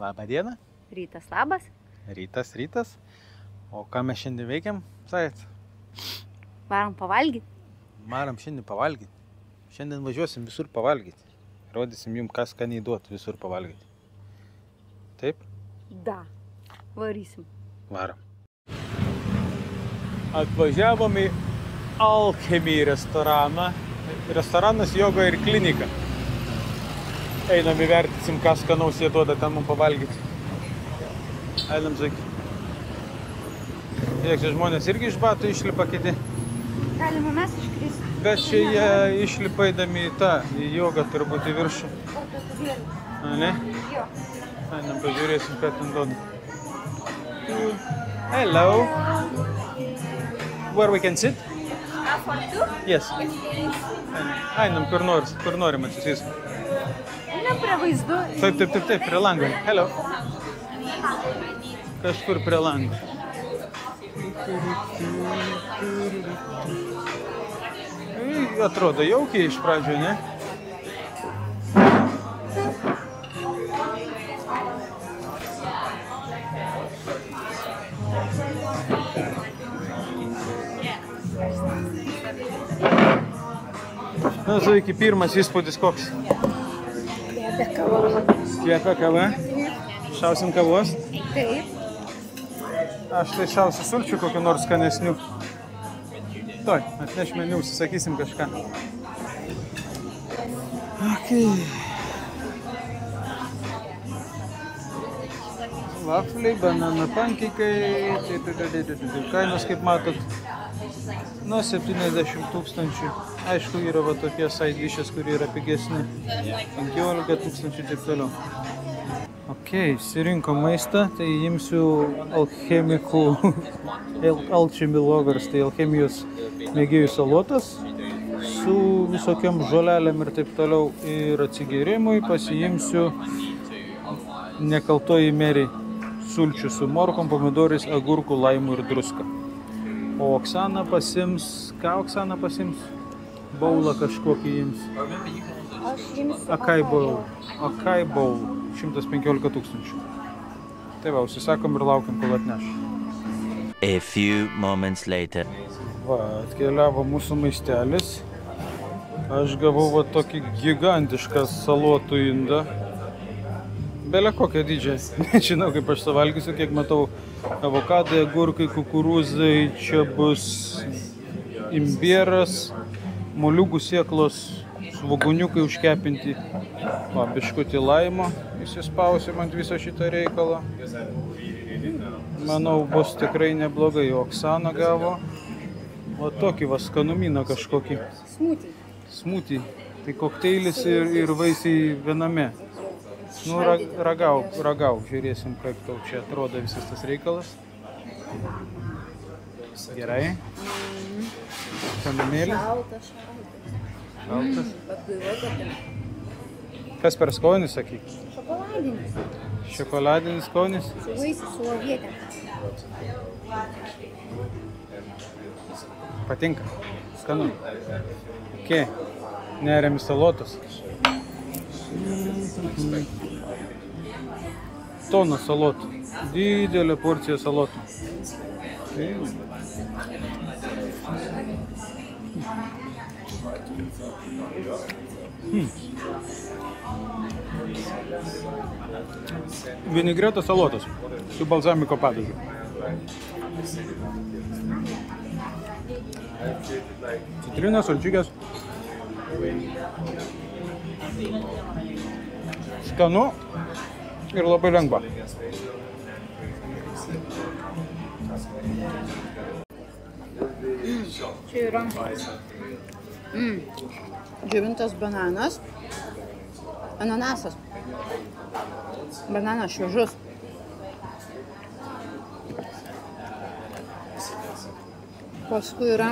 Labą dieną. Rytas labas. Rytas. O ką mes šiandien veikiam, sakėt? Varom pavalgyti. Varom šiandien pavalgyti. Šiandien važiuosim visur pavalgyti. Rodysim jums, kas skaniai duot visur pavalgyti. Taip? Da. Varysim. Varom. Atvažiavom į Alchemy restoraną. Restoranas, joga ir klinika. Einam įvertinsim, kas skanaus jie duoda ten mums pavalgyti. Einam sakyti. Tiek, čia žmonės irgi iš batų išlipa kiti. Galima mes iškristi. Bet čia jie išlipa eidami į tą, į jogą turbūt į viršų. A, ne? Jo. Einam pažiūrėsim, ką ten duoda. Hello. Where we can sit? For two? Yes. Einam, kur norim atsisėsim. Ne prie vaizdu. Taip, prie lango. Hello. Kažkur prie lango. Atrodo jaukiai iš pradžių, ne? Na, Zaiki, pirmas įspūdis koks? Kvepia kava. Kvepia kava? Šausim kavos? Taip. Aš tai šausiu sulčių kokių nors skanesnių. Toj, atneš meniu, užsisakysim kažką. Okay. Vafliai, banana pankikai. Kainos, kaip matot, nuo 70 000. Aišku, yra va tokie side dishes, kurie yra pigesni. 15 000 taip toliau. Ok, išsirinko maistą, tai imsiu alchemikų, alchemy lovers, tai alchemijos mėgėjų salotas su visokiam žolelėm ir taip toliau. Ir atsigėrimui pasiimsiu nekaltoji Meri sulčių su morkom, pomidorais, agurkų, laimų ir druska. O Oksana pasims, ką Oksana pasims? Baulą kažkokį ims. Aš imsiu Akai bowl. 115 000. Tai va, užsisakom ir laukiam, kol atneš. A few moments later. Va, atkeliavo mūsų maistelis. Aš gavau va tokį gigantišką salotų indą. Bele kokią dydžią. Nežinau, kaip aš suvalgysiu, kiek matau avokadai, agurkai, kukurūzai. Čia bus imbieras, moliūgų sėklos, svogūniukai užkepinti. Va, biškutį laimo įsispausim ant viso šito reikalo. Manau, bus tikrai neblogai. Oksana gavo o tokį va skanumyną kažkokį. Smoothie. Tai kokteilis ir vaisiai viename. Nu, ragau. Žiūrėsim, kaip tau čia atrodo visas tas reikalas. Gerai. Kanumėlis. Šaltas. Kas per skonis, sakyk? Šokoladinis. Šokoladinis skonis? Su vaisiu, su uogiete. Patinka? Skanu? Ok. Neriam į salotus. Tona salotų. Didelė porcija salotų. Vinegreto salotas su balzamiko padažu. Citrinos, sulčiukės. Skanu ir labai lengva. Čia yra džiovintas bananas, ananasas, bananas šviežus. Paskui yra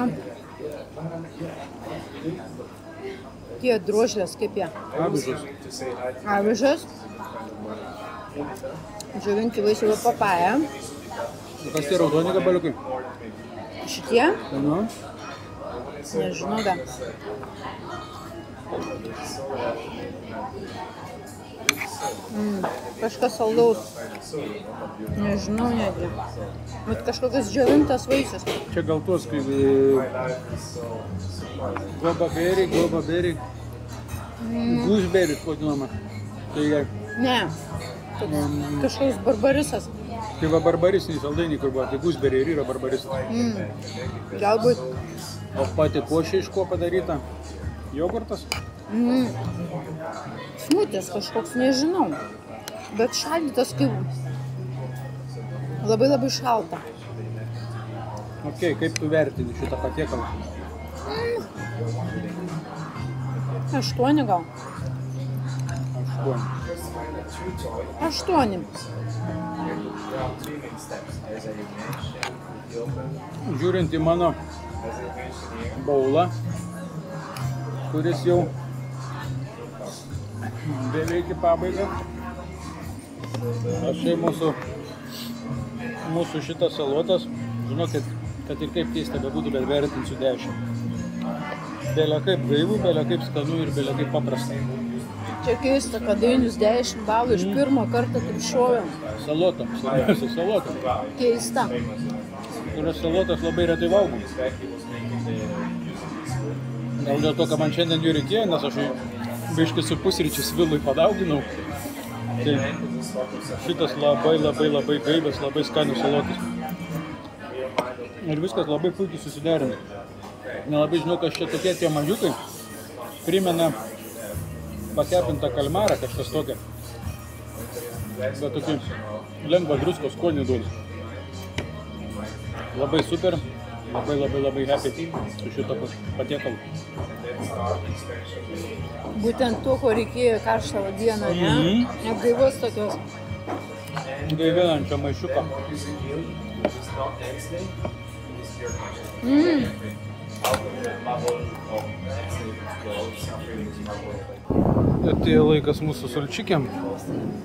tie drožlės, kaip jie? Avižas. Džiovinti vaisiai papaja. Kas tie raudoni gabaliukai? Šitie? Nu. Nežinau, da. Kažkas saldaus. Nežinau netgi. Bet kažkokias džiovintas vaisius. Čia gal tuos kaip guavaberi, gooseberry vadinama. Tai Ne. Kažkoks barbarisas. tai va barbarisiniai saldainiai, kur buvo, tai gooseberry ir yra barbarisas. Galbūt. O pati košė iš ko padaryta? Jogurtas? Smutis kažkoks, nežinau. Bet šaldytas kaip labai šalta. Ok, kaip tu vertini šitą patiekalą? 8 gal. 8. 8. Žiūrint į mano baulą, kuris jau beveik į pabaigą. Aš štai mūsų šitas salotas, žinokit, kad ir kaip keista bebūtų, bet vertinsiu 10. Belia kaip gaivu, belia kaip skanu ir belia kaip paprasta. Čia keista, kad Dainius 10 balų iš pirmo karto taip šovėm. Salotom, svarbiausia salotom. Keista. Kurios salotas labai retai valgom. Gal dėl to, kad man šiandien jų reikėjo, nes aš biškį su pusryčius Vilui padauginau. Tai šitas labai gaivas, labai skanius salotas. Ir viskas labai puikiai susiderina. Nelabai žinau, kas čia tokie tie mažiukai. Primena pakepintą kalmarą, kažkas tokia. Bet tokį lengvą druskos skonį duoda. Labai super, labai happy su šito patiekalu. Būtent to, ko reikėjo karštą dieną, ne? Negaivos tokios. Gaivinančio maišiuko. Atėjo laikas mūsų sulčikiam,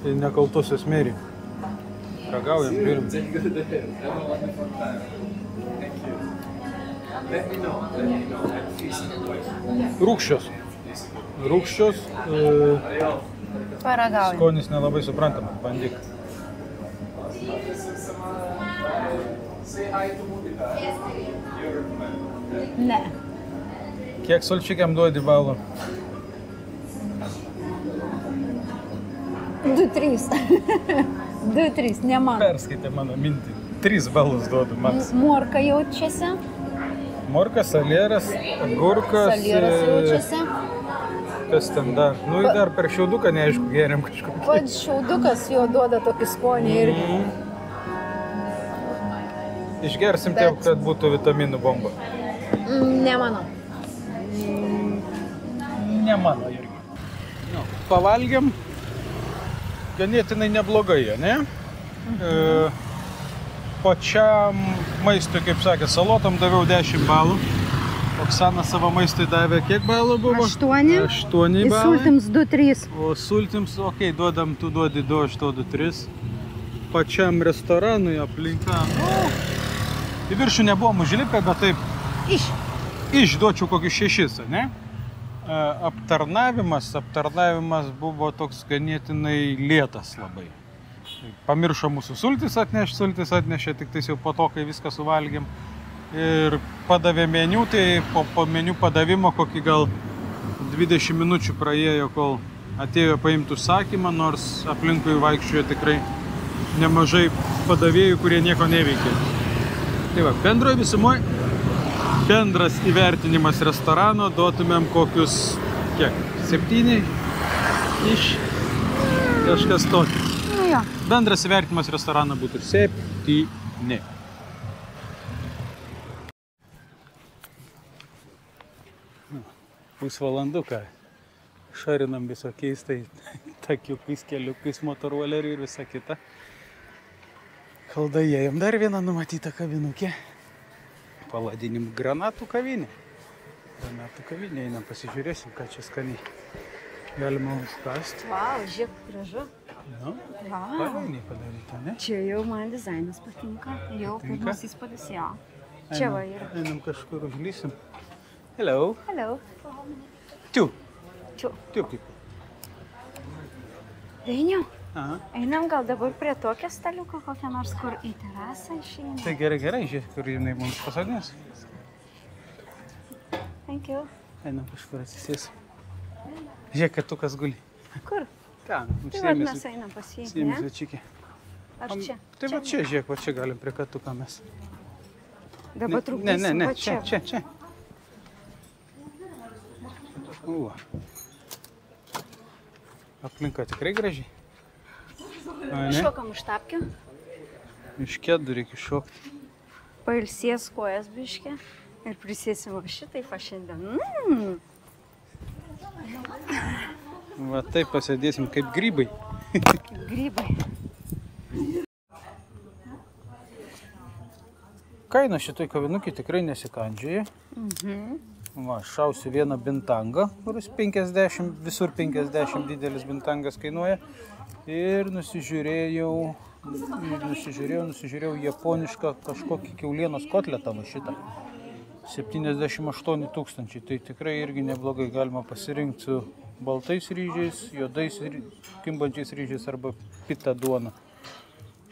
tai nekaltosios mėry. Ragaujam, žiūrim. Rūgščios. Paragaujam. Skonis nelabai suprantamas, bandyk. Ne. Kiek sulčikiam duodi balų? 2-3. 2-3, ne man. Perskaitė mano mintį. 3 balus duodu maks. Morka jaučiasi. Morka, salieras, agurkas. Salieras jaučiasi. Kas ten dar? Nu, dar per šiauduką neaišku geriam kažkokį. Pats šiaudukas jo duoda tokį skonį irgi. Išgersim taip, kad būtų vitaminų bomba. Ne mano. Ne mano irgi. Pavalgiam ganėtinai neblogai, ne? Pačiam maistui, kaip sakė, salotam daviau 10 balų. Oksana savo maistui davė kiek balų buvo? 8. 8 balai. Sultims 2-3. O sultims, okei, duodam, tu duodi 2, aš duodu 3. Pačiam restoranui aplinka, į viršų nebuvom užlipę, bet taip išduočiau kokius 6, ne? Aptarnavimas buvo toks ganėtinai lėtas labai. Pamiršo mūsų sultis atnešė, tik tais jau po to, kai viską suvalgėm. Ir padavė meniu, tai po meniu padavimo kokį gal 20 minučių praėjo, kol atėjo paimti užsakymą, nors aplinkui vaikščiojo tikrai nemažai padavėjų, kurie nieko neveikė. Tai va, bendroje visumoje, bendras įvertinimas restorano duotumėm kokius, kiek, 7 iš kažkas tokio. Bendras įvertinimas restorano būtų 7. Pusvalanduką šarinam visokiais tai takiukais, keliukais, motorolerių ir visa kita. Kol daėjom dar vieną numatytą kavinukė. Pavadinimu Granatų kavinė. Granatų kavinė, einam pasižiūrėsim, ką čia skaniai galima užkasti. Vau, žiūrėk, gražu. Nu, pavieniai padaryta, ne? Čia jau man dizainas patinka. Jau pirmas įspūdis, jo. Čia va yra. Einam kažkur užlysim. Hello. Hello. Two. Two. Two people. Dainiau, Aha. einam gal dabar prie tokio staliuko kokią nors, kur į terasą išeina. Tai gerai, žiūrėk, kur jinai mums pasodins. Thank you. Einam kažkur atsisės. Žiūrėk, kad tu kas guli. Kur? Ten, Tai vad mes einam pas jį, Sėmės ne? večiukė. Ar čia? Tai va čia, žiūrėk, va čia galim prie katuką mes. Dabar trukdysim, va čia. Čia. Aplinka tikrai gražiai. Šokam iš tapkių. Iš kėdų reikia šokti. Pailsės kojas biškė. Ir prisėsim va šitaip va šiandien. Va taip pasėdėsim kaip grybai. Grybai. Kaina šitoj kavinukį tikrai nesikandžioja. Va, šausiu vieną bintangą, kuris 50, visur 50 didelis bintangas kainuoja. Ir nusižiūrėjau japonišką kažkokį kiaulienos kotletą va šitą. 78 000. Tai tikrai irgi neblogai galima pasirinkti su baltais ryžiais, juodais kimbančiais ryžiais arba pita duona.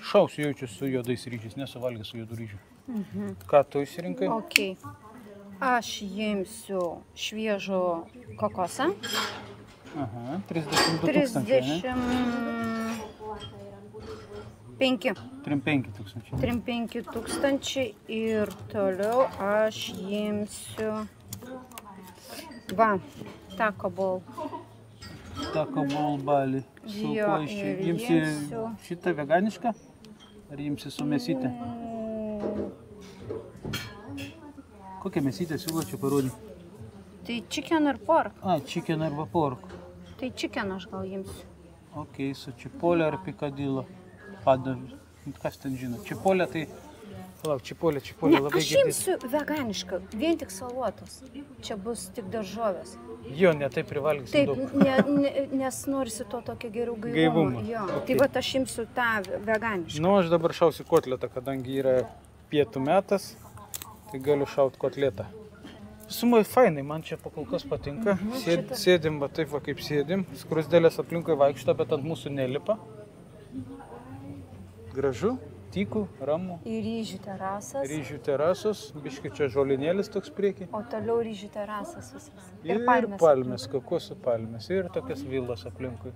Šausiu jaučiu su juodais ryžiais, nesuvalgęs su juodų ryžių. Ką tu išsirinkai? Ok. Aš imsiu šviežų kokosą. Aha, 32 000, ne? 35 35 000. 35 000 ir toliau aš imsiu va, taco ball. Taco ball balį. Su Jo, kuo iš čia? ir Imsi imsiu. šitą veganišką? Ar imsi su mėsyte? Kokią mėsytę siūlo čia parodyti? Tai chicken ir pork. Chicken arba pork. Tai chicken aš gal imsiu. Ok, su čipolė ar pikadilo. Padaviu. Kas ten žino? Čipolė tai... Palauk, čipolė Ne, labai aš girdėt. imsiu veganišką, vien tik salotos. Čia bus tik daržovės. Jo, ne taip privalgysim Taip, daug. nes norisi to tokio geriau Gaivumo, gaivumo. Jo. ok. Tai va aš imsiu tą veganišką. Nu, aš dabar šausiu kotletą, kadangi yra pietų metas, tai galiu šaut kotletą. Sumai fainai, man čia pakol kas patinka. Sėdim, va taip va kaip sėdim. Skrusdėlės aplinkui vaikšto, bet ant mūsų nelipa. Gražu, tyku, ramu. Ir ryžių terasas. Ryžių terasos, biški čia žolinėlis toks prieki. O toliau ryžių terasas visas. Ir palmės, kokosų palmės. Ir tokias vilas aplinkui.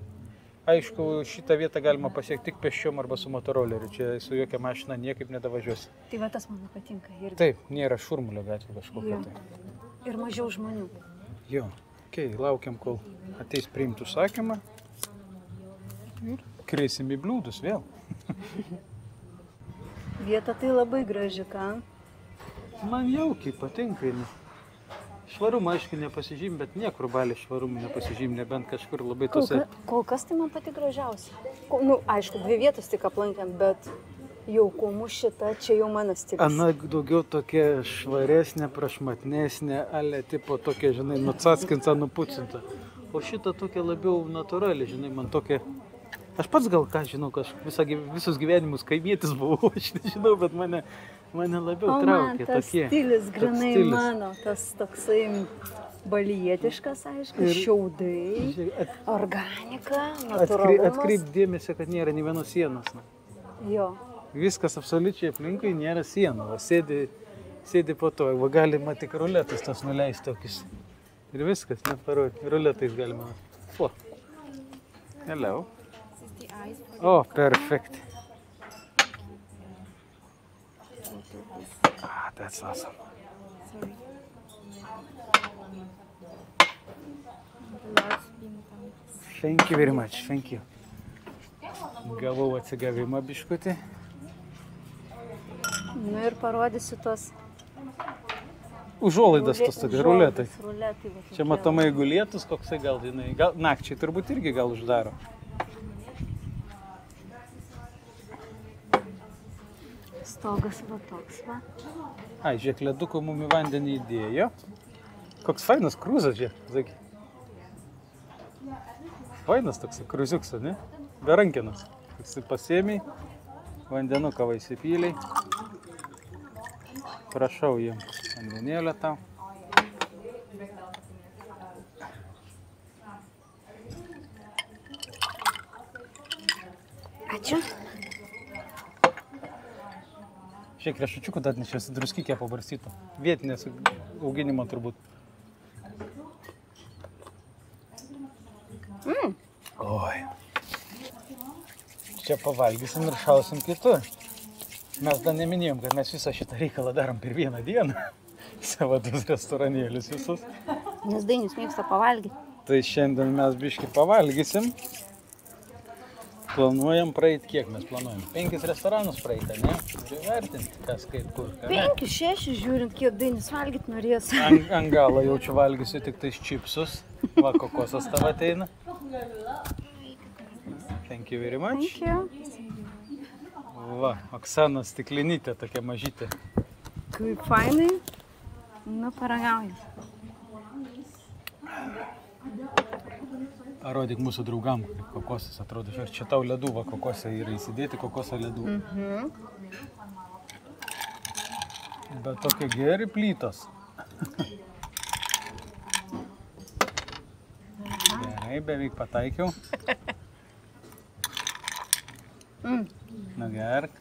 Aišku, šitą vietą galima pasiekti tik pėsčiom arba su motoroleriu. Čia su jokia mašina niekaip nedavažiuosi. Tai va tas man patinka. Ir, Taip, nėra šurmulio gatvė kažkokia Jo. tai. ir mažiau žmonių. Jo, okei, laukiam, kol ateis priimtų sakymą. Ir kreisim į bliūdus vėl. Vieta tai labai graži, ką? Man jaukiai patinka. Švarumą, aišku, nepasižym, bet niekur balė švarumą nepasižym, nebent kažkur labai tose... Kol kas tai man pati gražiausia. Nu, aišku, 2 vietas tik aplankėm, bet jaukumu šita čia jau mano stilius. Ana daugiau tokia švaresnė, prašmatnesnė, ale tipo tokia, žinai, nutsaskinta, nupucinta. O šita tokia labiau natūrali, žinai, man tokia... Aš pats gal ką žinau, visus gyvenimus kaimietis buvau, aš nežinau, bet mane labiau traukė tokie. O man tas stilius, grinai stilius. mano, tas toksai balietiškas, aišku, šiaudai, organika, natūralumas. Atkreip dėmesį, kad nėra nė vienos sienos. Jo. Viskas absoliučiai aplinkui, nėra sienų. Sėdi po to, va galima tik ruletus tos nuleisti tokius. Ir viskas, neparodė. Ruletais galima. O. Hello. Oh, perfect. That's awesome. Thank you very much, thank you. Gavau atsigavimą biškutį. Nu ir parodysiu tos Užuolaidas tos tokie, ruletai. Ruletai. va Čia tokie. matomai, jeigu lietus koksai gal, žinai, gal nakčiai turbūt irgi gal uždaro. Stogas va toks, va. Ai, žiūrėk, leduko mum į vandenį įdėjo. Koks fainas krūzas, žiūrėk. Fainas toks krūziuks, ne? Be rankenos. Pasėmiai, vandenuką va įsipyliai. Prašau jiem vandenėlę tau. čia. Šiek riešučiukų dar nešėsi druskikė pabarstytų. Vietinės auginimo turbūt. Oi. Čia pavalgysim ir šausim kitur. Mes dar neminėjom, kad mes visą šitą reikalą darom per vieną dieną. Savo du restoranėlius visus. Nes Dainis mėgsta pavalgyti. Tai šiandien mes biškį pavalgysim. Planuojam praeit, kiek mes planuojam? 5 restoranus praeitą, ne? Turiu vertinti, kas kaip kur. 5, 6, žiūrint, kiek Dainis valgyti norės. Ant galo jaučiu valgysiu tik tais čipsus. Va, kokosas tavo ateina. Thank you very much. Thank you. Va, Oksana stiklinytė tokia mažytė. Kaip fainai. Nu, paragauju. Parodyk mūsų draugam, kaip kokosas atrodo. Ir čia tau ledų, va, kokosai yra įsidėti kokoso ledų. Bet tokie geri plytos. Gerai, beveik pataikiau. Nu, gerk.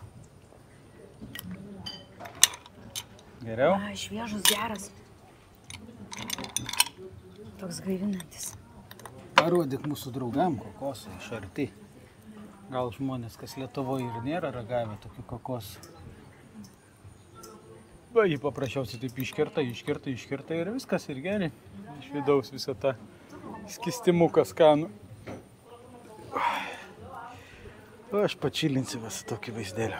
Geriau? Šviežus geras. Toks gaivinantis. Parodyk mūsų draugam kokosą iš arti. Gal žmonės, kas Lietuvoje ir nėra ragavę tokių kokosų. Va, jį paprasčiausiai taip iškerta ir viskas ir geri. Iš vidaus visą tą skistimuką skanų. O aš pačilinsiu visą tokį vaizdelį.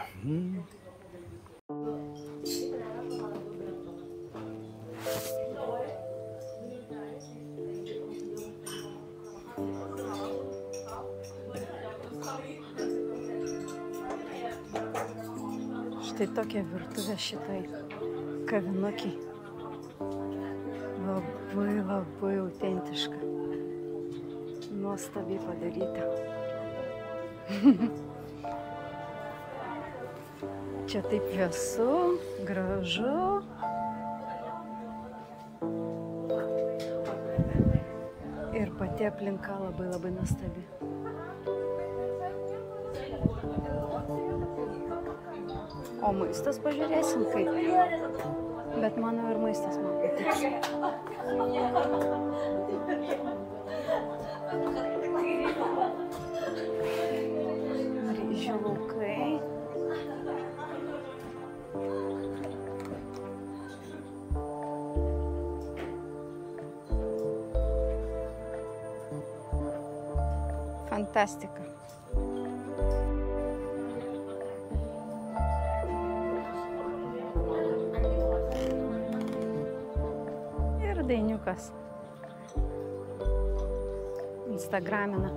Štai tokia virtuvė šitai kavinukiai. Labai autentiška. Nuostabiai padaryta. Čia taip vėsu, gražu. Ir pati aplinka labai nuostabi. O maistas pažiūrėsim kaip. Bet manau ir maistas man patiks. Ryžių laukai. Fantastika. Ir Dainiukas. Instagramina.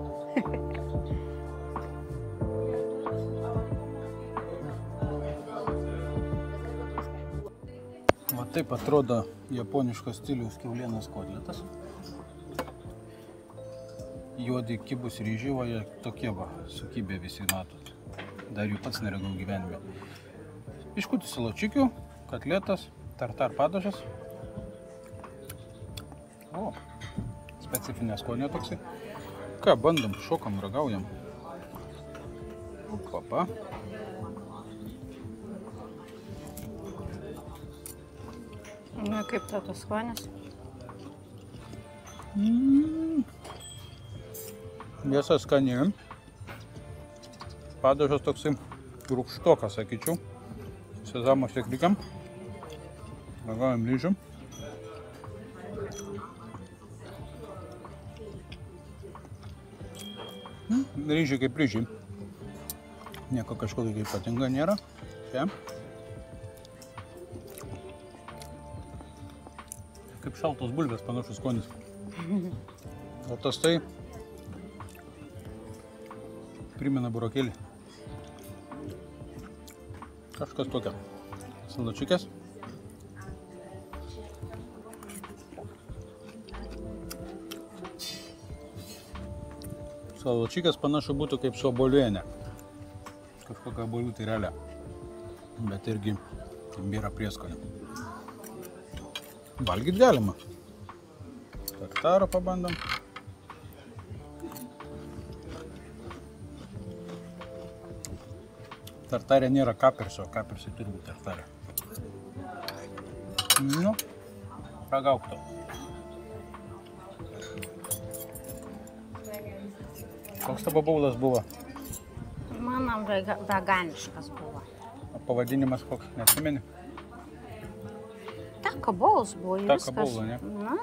Va taip atrodo japoniško stiliaus kiaulienos kotletas. Juodi kibus ryžiai, o jie tokie va, sukibė visi, matot. Dar jų pats neregau gyvenime. Biškutį saločikių, kotletas, tartar padažas. O, specifinė skonio toksai. Ką, bandom, šokam, ragaujam. Papa. Na, kaip tavo skonis? Mėsa skani. Padažas toksai rūgštokas, sakyčiau. Sezamo sėklikam. Ragaujam ryžių. Ryžiai kaip ryžiai. Nieko kažkokio kaip ypatinga nėra. Čia. Kaip šaltos bulvės panašus skonis. O tas tai primena burokėlį. Kažkas tokia. Salačikės. Salačikės panašu būtų kaip su obuolienė. Kažkokia obuolių tyrelė. Bet irgi imbira prieskonė. Valgyt galima. Tartaro pabandom. Tartarė nėra kaperso, kapersai turi būti tartarė. Nu, ragauk to. Koks tavo baulas buvo? Mano veganiškas buvo. O pavadinimas koks, neatsimeni? Taka baulas buvo ir viskas. Taka baula, ne? Na,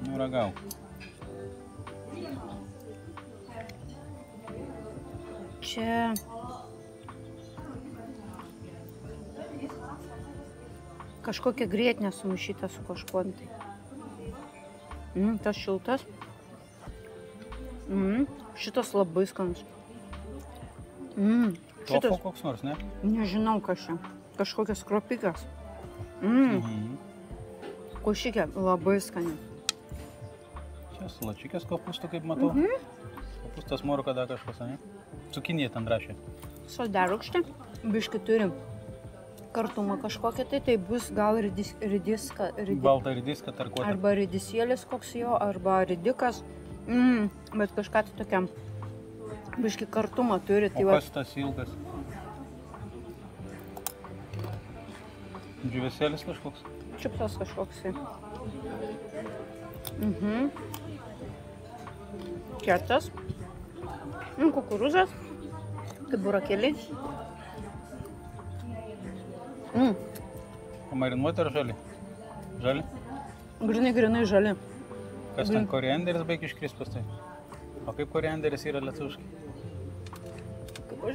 Nu, ragauk. čia... Kažkokia grietinė sumaišyta su kažkuo. Tas šiltas. Šitas labai skanus. Tofu koks nors, ne? Nežinau, kas čia. Kažkokias kropikas. Košikė labai skani. Čia salačikės kopūstų, kaip matau. Kopūstas moro kada kažkas, ne? Cukinija ten rašė. Saldarūkštė. Biški turim kartumą kažkokią, tai bus gal ridiska. Balta ridiska tarkuota. Arba ridisėlis koks jo, arba ridikas. Bet kažką tai tokiam biški kartumą turi. O kas tas ilgas? Džiuvesėlis kažkoks? Čipsas kažkoks. Kietas. Kukurūzas. Kaip burakėliai. Pamarinuoti ar žali? Žali? Grinai žali. Kas ten korianderis baig iškrispas tai? O kaip korianderis yra lietuviškai?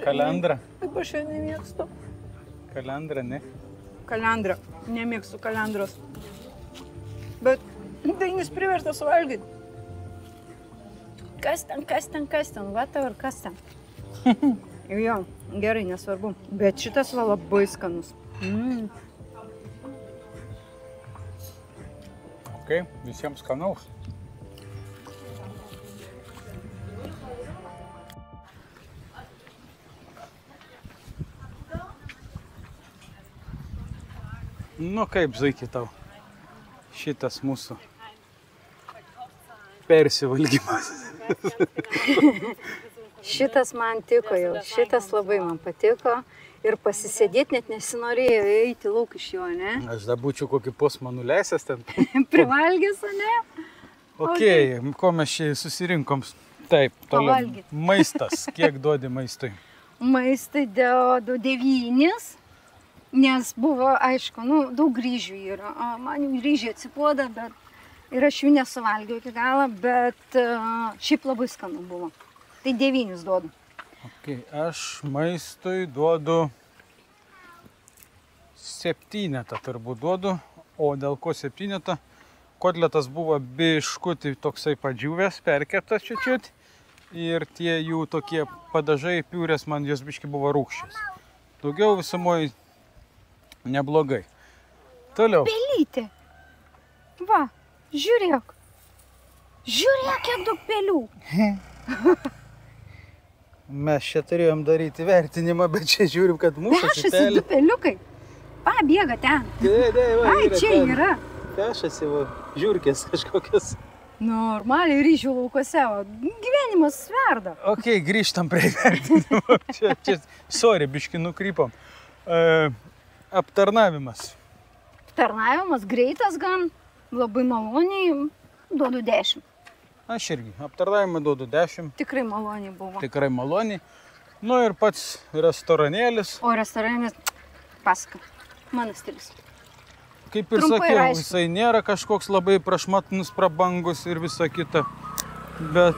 Kalendra? Kaip aš jo nemėgstu. Kalendra, ne? Kalendra. Nemėgstu kalendros. Bet Dainis priverstas suvalgyti. Kas ten? Va tau ir kas ten? Jo, gerai, nesvarbu. Bet šitas va labai skanus. Ok, visiems skanaus. Nu kaip, Zaiki, tau šitas mūsų persivalgymas. Šitas man tiko jau, šitas labai man patiko ir pasisėdėti net nesinorėjo eiti lauk iš jo, ne? Aš dar būčiau kokį posmą nuleisęs ten. Privalgęs, ne? Ok, ko mes čia susirinkom? Taip, toliau. Pavalgyt. Maistas, kiek duodi maistui? Maistui dedu 9, nes buvo, aišku, daug ryžių yra. Man jau ryžiai atsipuoda, bet ir aš jų nesuvalgiau iki galą, bet šiaip labai skanu buvo. Tai 9 duodu. Ok, aš maistui duodu 7 turbūt duodu, o dėl ko 7? Kotletas buvo biškutį toksai padžiūvęs, perkeptas čiut ir tie jų tokie padažai, piurės, man jos biški buvo rūgščios. Daugiau visumoj neblogai. Toliau. Pelytė. Va, žiūrėk. Žiūrėk, kiek daug pelių. Mes čia turėjom daryti vertinimą, bet čia žiūrim, kad mūsų Pešasi 2 peliukai. Pa, bėga ten. Ai, čia yra. Pešasi, va, žiūrkės kažkokios. Normaliai ryžių laukose, gyvenimas sverda. Ok, grįžtam prie vertinimo. Čia, sorry, biški nukrypom. Aptarnavimas. Aptarnavimas greitas gan, labai maloniai, duodu 10. Aš irgi aptarnavimą duodu 10. Tikrai maloniai buvo. Tikrai maloniai. Nu ir pats restoranėlis. O restoranis, pasaka, mano stilius. Kaip ir Trumpai sakiau, ir aišku. jisai nėra kažkoks labai prašmatnus, prabangus ir visa kita. Bet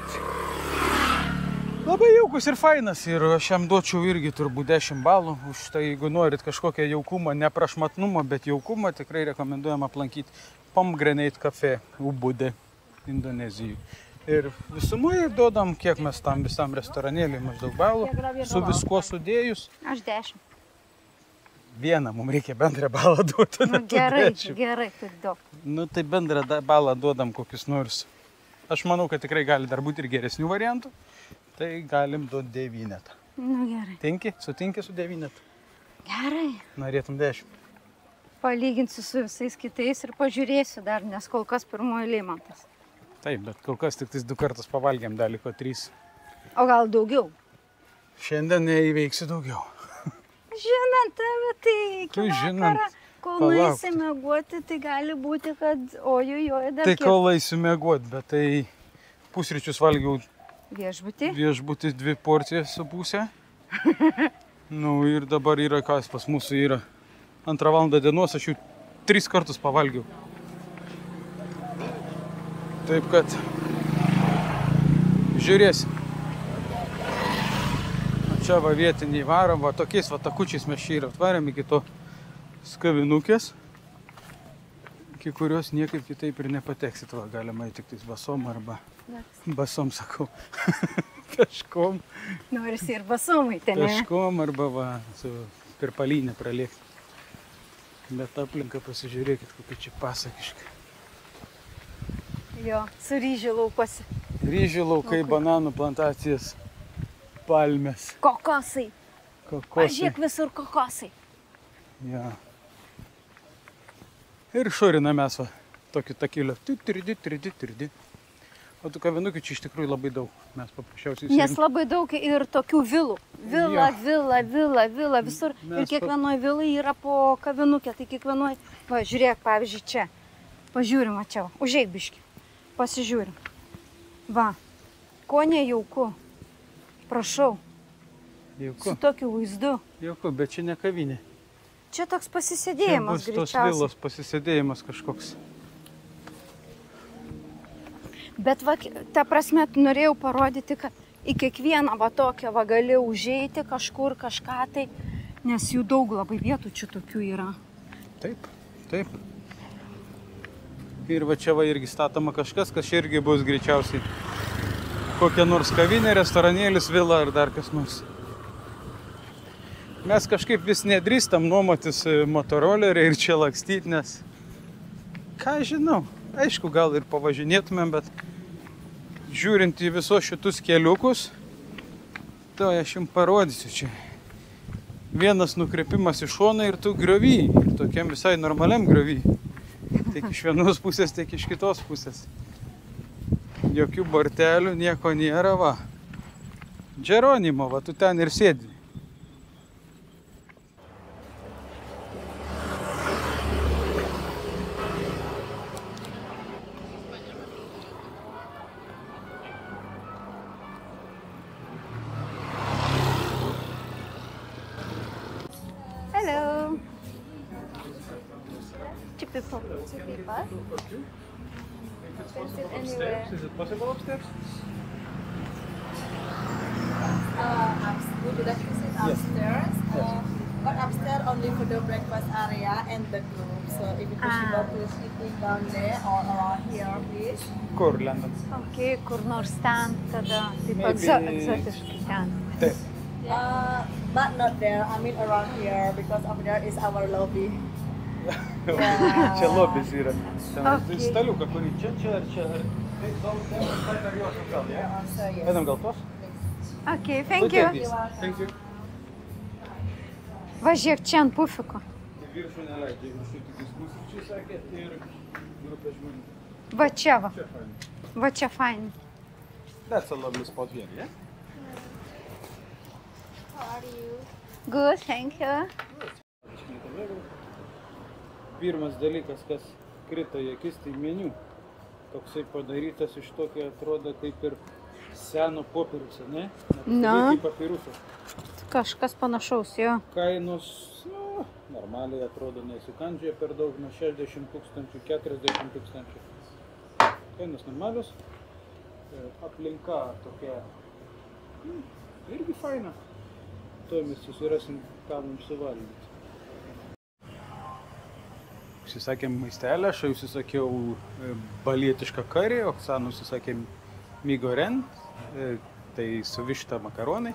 labai jaukus ir fainas. Ir aš jam duočiau irgi turbūt 10 balų. Už tai, jeigu norit kažkokią jaukumą, ne prašmatnumą, bet jaukumą, tikrai rekomenduojam aplankyti Pomegranate Cafe Ubudė, Indonezijai. Ir visumoje duodam, kiek mes tam visam restoranėliui maždaug balų. Su viskuo sudėjus. Aš 10. Vieną mums reikia bendrą balą duoti. Gerai, gerai, tai daug. Nu tai bendrą balą duodam kokius nors. Aš manau, kad tikrai gali dar būti ir geresnių variantų. Tai galim duoti 9. Nu gerai. Sutinki su 9? Gerai. Norėtum 10. Palyginsiu su visais kitais ir pažiūrėsiu dar, nes kol kas pirmoji eilė man tas. Taip, bet kol kas tik 2 kartus pavalgėm, dar liko 3. O gal daugiau? Šiandien neįveiksiu daugiau. žinant tave, tai iki Tu vakaro, žinant, kol palauk. nueisi miegoti, tai gali būti, kad ojojoj dar Tai kol eisiu miegot, bet tai pusryčius valgiau viešbutį. viešbutis 2 porcijas su pusė. Nu ir dabar yra kas pas mūsų yra. 2 valandą dienos aš jau 3 kartus pavalgiau. Taip kad žiūrėsim. Čia va vietiniai varom, va tokiais va takučiais mes čia ir atvarėm iki to skavinukės, iki kurios niekaip kitaip ir nepateksit. Va, galima tik tais basom arba basom, sakau, peškom. Norisi ir basumai ten. Peškom arba va, su per palynę pralėkti. Bet aplinką pasižiūrėkit, kokia čia pasakiška. Jo, su ryžių laukuose. Ryžių laukai, bananų plantacijas, palmės, Kokosai. kokosai. Pažiūrėk, visur kokosai. Ja. Ir šurina mes va, tokį takilio. Tirdi. O tų kavinukių čia iš tikrųjų labai daug. Mes paprasčiausiai Nes labai daug ir tokių vilų. Vila, visur. Mes Ir kiekvienoje vilai yra po kavinukę. Tai kiekvienoje, va, žiūrėk, pavyzdžiui, čia. Pažiūrim, čia. Užeik biškį. Pasižiūrim. Va, ko nejauku. Prašau, su Jauku, tokiu vaizdu. jauku, bet čia ne kavinė. Čia toks Čia pasisėdėjimas bus tos greičiausiai. vilos pasisėdėjimas kažkoks. Bet va, ta prasme, norėjau parodyti, kad į kiekvieną va tokią va gali užeiti kažkur kažką tai, nes jų daug labai vietų čia tokių yra. Taip, taip. Ir va čia va irgi statoma kažkas, kas čia irgi bus greičiausiai kokia nors kavinė, restoranėlis, vila ar dar kas nors. Mes kažkaip vis nedrįstam nuomotis motorolerį ir čia lakstyti, nes ką žinau, aišku, gal ir pavažinėtumėm, bet žiūrint į visos šitus keliukus, to aš jums parodysiu čia. Vienas nukreipimas į šoną ir tu griovy, ir tokiam visai normaliam griovy. Tiek iš vienos pusės, tiek iš kitos pusės. Jokių bortelių, nieko nėra, va. Džeronimo, va, tu ten ir sėdi. Hello. Two people. Is it possible upstairs? Would you like to sit upstairs? But upstairs only for the breakfast area and the group. So if it's possible to sitting down there or around here, please. Kur lendam? Ok, kur nors ten, tada taip pat Maybe- egzotiškai ten. Taip. But not there. I mean around here because over there is our lobby. Čia lobis yra. Okay. Staliuką, kurį čia ar čia. Taip, daug ar jos gal, ne? So yes. Einam gal tos? Ok, thank you. Thank you. Va, žiūrėk, čia ant pufiko. Viršų neleidžia, viršų tik pusryčiai sakė ir grupė žmonių. Va čia va. Čia fine. Va čia fain. That's a lovely spot here, yeah? Good, thank you. Pirmas dalykas, kas krito į akis, tai meniu. Toksai padarytas iš tokio, atrodo, kaip ir seno popieriaus, ne? Na. Kaip papirusas. Kažkas panašaus, jo. Kainos, nu, normaliai atrodo, nesikandžioja per daug, nuo 60 tūkstančių, 40 tūkstančių. Kainos normalios. Aplinka tokia, irgi faina. Tuo mes susirasim, ką mums suvalgyti. Užsisakėm maistelę, aš jau užsisakiau balietišką karį, Oksana užsisakė migoren, tai su višta makaronai.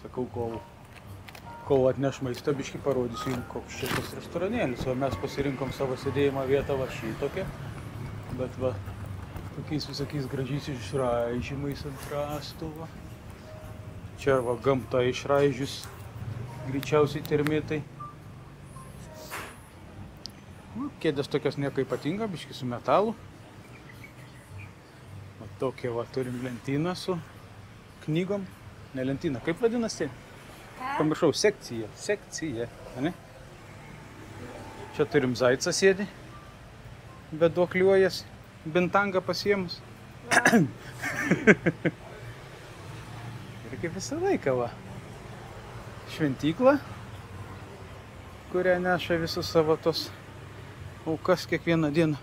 Sakau, kol atneš maistą, biškį parodysiu jums, koks šitas restoranėlis. O mes pasirinkom savo sėdėjimo vietą va šitokią, bet va, tokiais visokiais gražiais išraižymais ant rąstų. Čia va gamta išraižius, greičiausiai termitai. Kėdės tokios nieko ypatinga, biškį su metalu. Va tokia va turim lentyną su knygom. Ne lentyna, kaip vadinasi? Pamiršau, sekcija, ne? Čia turim zaicą sėdį, beduokliuojas, bintangą pasiemus. Ir kaip visą laiką, va. Šventyklą, kurią neša visus savo tos aukas kiekvieną dieną.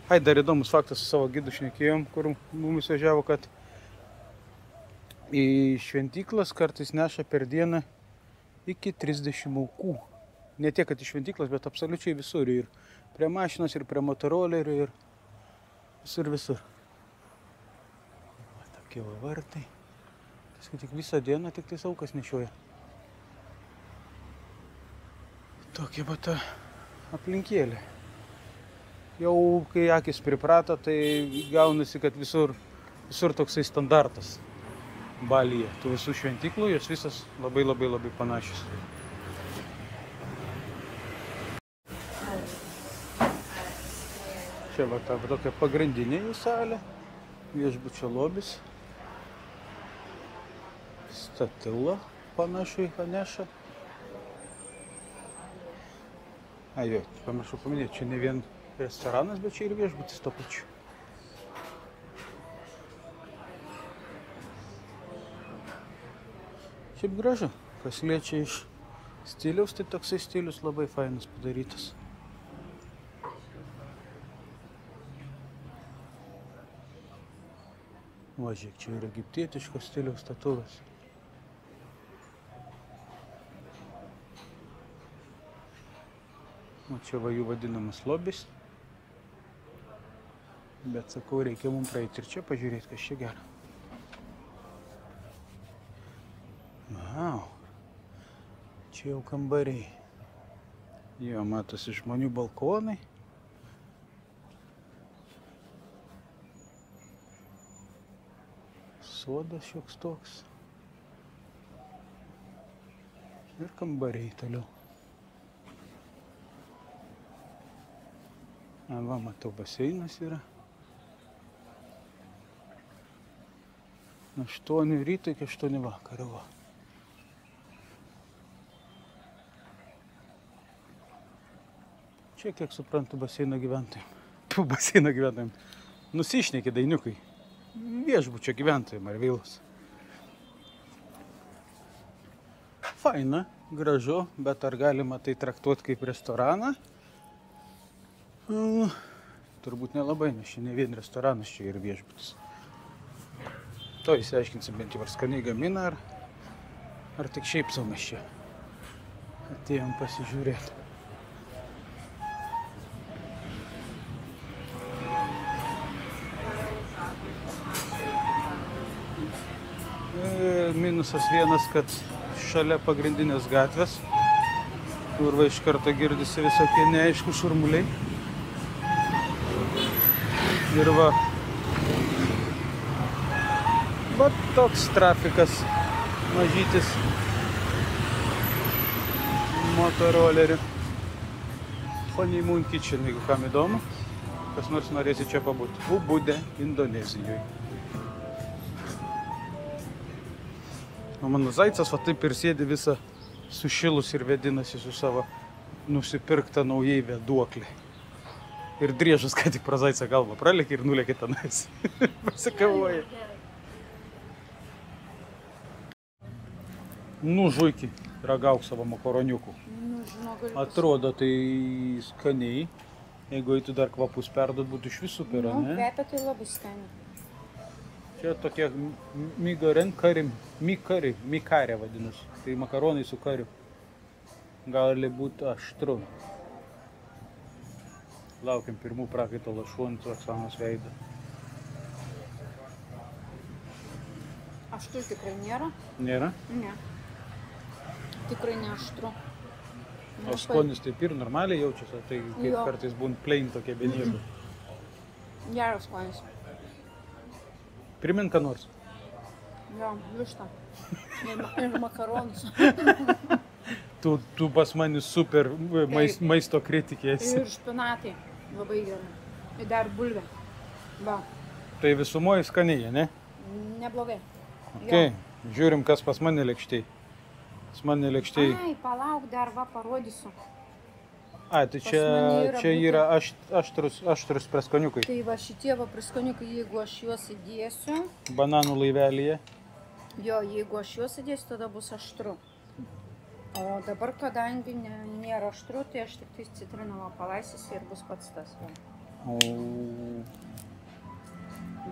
Ai, dar įdomus faktas, su savo gidu šnekėjom, kur mumis važiavo, kad į šventyklas kartais neša per dieną iki 30 aukų. Ne tiek, kad iš šventyklas, bet absoliučiai visur. Ir prie mašinos, ir prie motorolerių, ir visur. Va, tokie va vartai. Tiesiog tik visą dieną tik tais aukas nešioja. Tokia va ta aplinkėlė. Jau kai akis priprato, tai gaunasi, kad visur toksai standartas Balyje. Tų visų šventyklų, jos visas labai panašios. Čia va ta tokia pagrindinė jų salė, viešbučio lobis, statila panašu į Hanešą. Jo, pamiršau paminėti, čia ne vien restoranas, bet čia ir viešbutis to pačiu. Šiaip gražu, kas liečia iš stiliaus, tai toksai stilius labai fainas padarytas. Va, žiūrėk, čia yra egiptietiškos stiliaus statulės. O čia va jų vadinamas lobis. Bet sakau, reikia mums praeiti ir čia pažiūrėti, kas čia gera. Vau. Čia jau kambariai. Jo, matosi žmonių balkonai. Sodas šioks toks. Ir kambariai toliau. Va, matau, baseinas yra. 8 ryto iki 8 vakaro. Va. Čia, kiek suprantu, baseino gyventojim. Nusišnekė dainiukai. Viešbučio gyventojim ar vilos. Faina, gražu, bet ar galima tai traktuoti kaip restoraną? Turbūt nelabai, nes čia ne vien restoranas, čia ir viešbutis. To įsiaiškinsim bent jau ar skaniai gamina, ar tik šiaip sau mes čia atėjom pasižiūrėti. Minusas vienas, kad šalia pagrindinės gatvės, kur va iš karto girdisi visokie neaiškų šurmuliai. Ir va toks trafikas mažytis motorolerių. Honeymoon Kitchen, jeigu kam įdomu, kas nors norėsi čia pabūti. Ubudė, Indonezijoje. O mano zaicas va taip ir sėdi visą sušilus ir vedinasi su savo nusipirktą naujai vėduoklį. Ir driežas, ką tik pro zaicą galvą pralėkė ir nulėkė tenais. Pasikavoja. Nu, žuikiai, ragauk savo makaroniukų. Atrodo tai skaniai. Jeigu eitų dar kvapus perduot, būtų iš visų super, ne? Kvepia tai labai skaniai. Čia tokie mikarė vadinasi. Tai makaronai su kariu. Gali būti aštru. Laukiam pirmų prakaito lašų ant Oksanos veido. Aštru tikrai nėra? Nėra? Ne. Tikrai ne aštru. O skonis taip ir normaliai jaučiasi, tai kaip kartais būna plain tokie beniegų. Geras skonis. Primint ką nors? Jo, vištą. Ir makaronus. Tu pas mani super maisto kritikė esi. Ir špinatai. Labai gerai. Ir dar bulvė. Va. Tai visumoje skaniai, ne? Neblogai. Okay. Žiūrim, kas pas mane lėkštėj. Pas mane lėkštėj. Ai, palauk, dar va parodysiu. Ai, tai Pas mane čia yra yra aštrus prieskoniukai. Tai va šitie va prieskoniukai, jeigu aš juos įdėsiu, Bananų laivelyje. jo, jeigu aš juos įdėsiu, tada bus aštru. O dabar, kadangi nėra aštru, tai aš tik tais citriną va palaisysiu ir bus pats tas. Va. O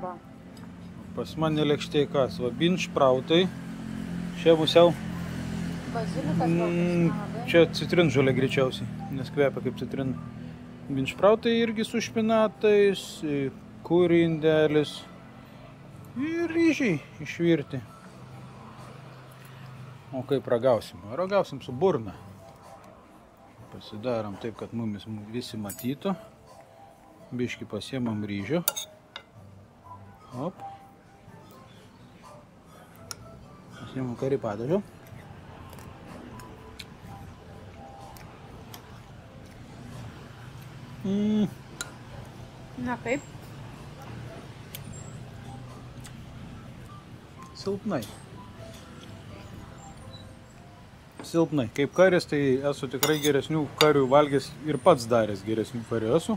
Va. pas mane lėkštėj kas? Va, binšprautai. Čia pusiau. Bazilikas gal labai. Čia citrinžolė greičiausiai, nes kvepia kaip citrin. Binšprautai irgi su špinatais, kurindelis ir ryžiai išvirti. O kaip ragausim? Ragausim su burna. Pasidarom taip, kad mumis visi matytų. Biškį pasiemam ryžių. Op. Pasiemam karį padažą. Na kaip? Silpnai. Silpnai. Kaip karis, tai esu tikrai geresnių karių valgęs ir pats daręs geresnių karių esu.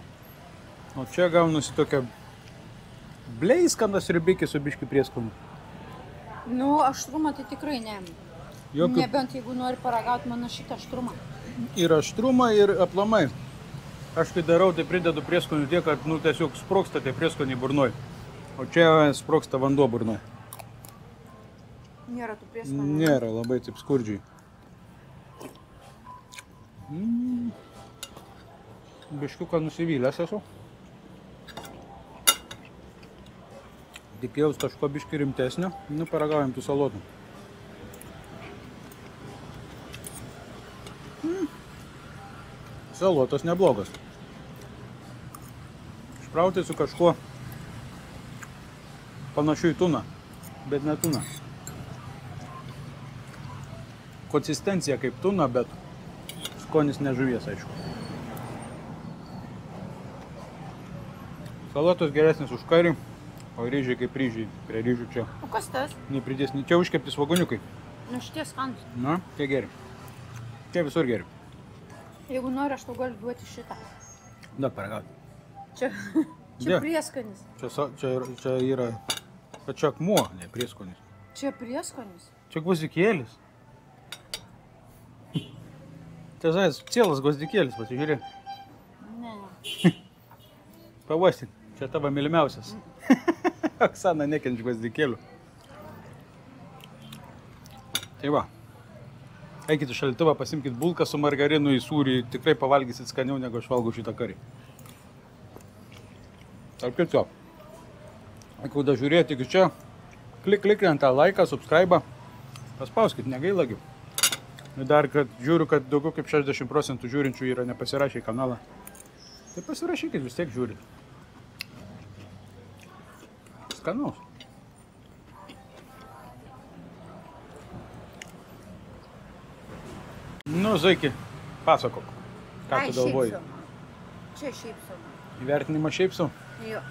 O čia gaunasi tokia bleiskandas ir bikis su biškiu prieskoniu. Nu, aštrumą tai tikrai ne. Jokių Nebent jeigu nori paragauti mano šitą aštrumą. ir aštrumą, ir aplamai. Aš kai darau, tai pridedu prieskonių tiek, kad tiesiog sproksta tie prieskoniai burnoj. O čia sproksta vanduo burnoj. Nėra tų prieskonių. Nėra labai taip skurdžiai. Biškiuką nusivylęs esu. Tikėjaus kažko biškį rimtesnio. Paragaujam tų salotų. Salotos neblogas. Šprautai su kažkuo panašiu į tuną, bet ne tuną. Konsistencija kaip tuna, bet skonis ne žuvies, aišku. Salotos geresnis už karį, o ryžiai kaip ryžiai. Prie ryžių čia O kas tas? nepridės. Čia užkepti svoguniukai. Nu šitie skanus. Na, tie geri. Tie visur geri. Jeigu nori, aš tau galiu duoti šitą. Da, paragauti. Čia Ne. prieskonis. Čia yra pačia akmuo, ne prieskonis. Čia prieskonis. Čia gvazdikėlis. Čia zais, cielas gvazdikėlis, pasižiūrėk. Ne. Pavostink, čia tavo mylimiausias. Oksana nekenčia gvazdikėlių. Tai va. Eikit į šaldytuvą, pasimkit bulką su margarinu į sūrį, tikrai pavalgysit skaniau, negu aš valgau šitą karį. Tarp kitko, jeigu da žiūrėti iki čia, klik ant tą laiką, subscribe, paspauskit, negailagi. Ir dar, kad žiūriu, kad daugiau kaip 60% žiūrinčių yra nepasirašę į kanalą. Tai pasirašykit, vis tiek žiūrit. Skanaus. Nu, Zaiki, pasakok, ką tu galvoji. Čia šiaip sau. Įvertinimą šiaip sau? Jo.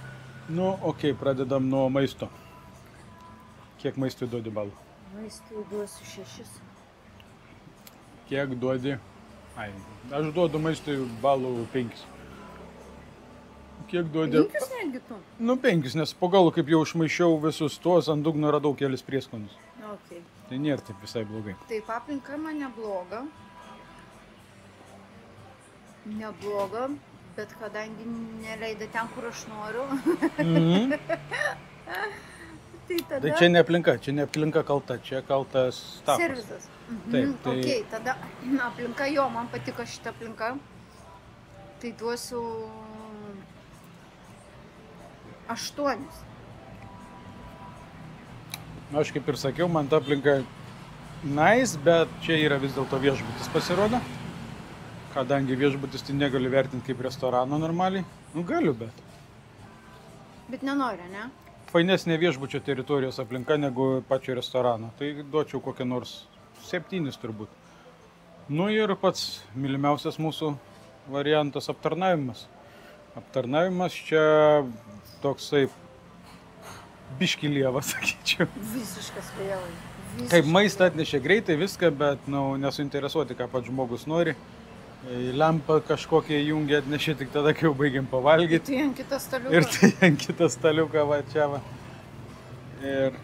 Nu, okei, pradedam nuo maisto. Kiek maistui duodi balų? Maistui duosiu 6. Kiek duodi? Ai, aš duodu maistui balų 5. Kiek duodi? 5 netgi tu. Nu, 5, nes po galų, kaip jau išmaišiau visus tuos, ant dugno radau kelis prieskonius. Okay. Tai nėra taip visai blogai. Taip, aplinka man nebloga. Nebloga, bet kadangi neleida ten, kur aš noriu, tai tada... Tai čia ne aplinka kalta, čia kaltas tapas. Servizas. Taip, tai... Okay, tada aplinka, jo, man patiko šitą aplinką. Tai duosiu 8. Aš kaip ir sakiau, man ta aplinka nice, bet čia yra vis dėlto viešbutis pasirodo. Kadangi viešbutis tai negaliu vertinti kaip restorano normaliai. Nu, galiu, bet. Bet nenori, ne? Fainesnė viešbučio teritorijos aplinka negu pačio restorano. Tai duočiau kokią nors 7 turbūt. Nu ir pats mylimiausias mūsų variantas aptarnavimas. Aptarnavimas čia toksai biški lieva, sakyčiau. Visiškas vėlai. Kaip maistą atnešė greitai viską, bet nesuinteresuoti, ką pats žmogus nori. Lempą kažkokią jungia atnešė tik tada, kai jau baigiam pavalgyti. Tai ant kitą staliuką. Ir tai ant kitą staliuką va čia va. Ir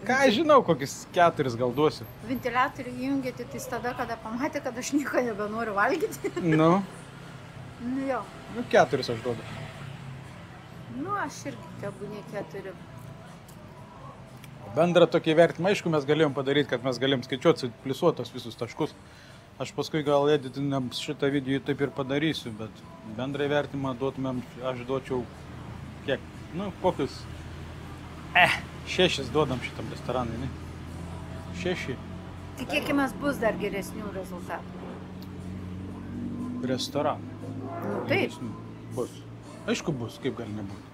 ką aš žinau, kokius 4 gal duosiu. Ventiliatorių įjungėte tai tada, kada pamatė, kad aš nieko nebenoriu valgyti. Nu, Nu jo. 4 aš duodu. Nu aš irgi tebūnė 4. Bendrą tokį vertimą, aišku, mes galėjom padaryti, kad mes galėjom skaičiuoti, pliusuotos visus taškus. Aš paskui gal editinam šitą video taip ir padarysiu, bet bendrai vertimą duotumėm, aš duočiau kiek, nu, kokius 6 duodam šitam restoranui, ne? 6 Tikėkimės bus dar geresnių rezultatų. restoranai. Nu taip. Bus. Aišku bus, kaip gali nebūti.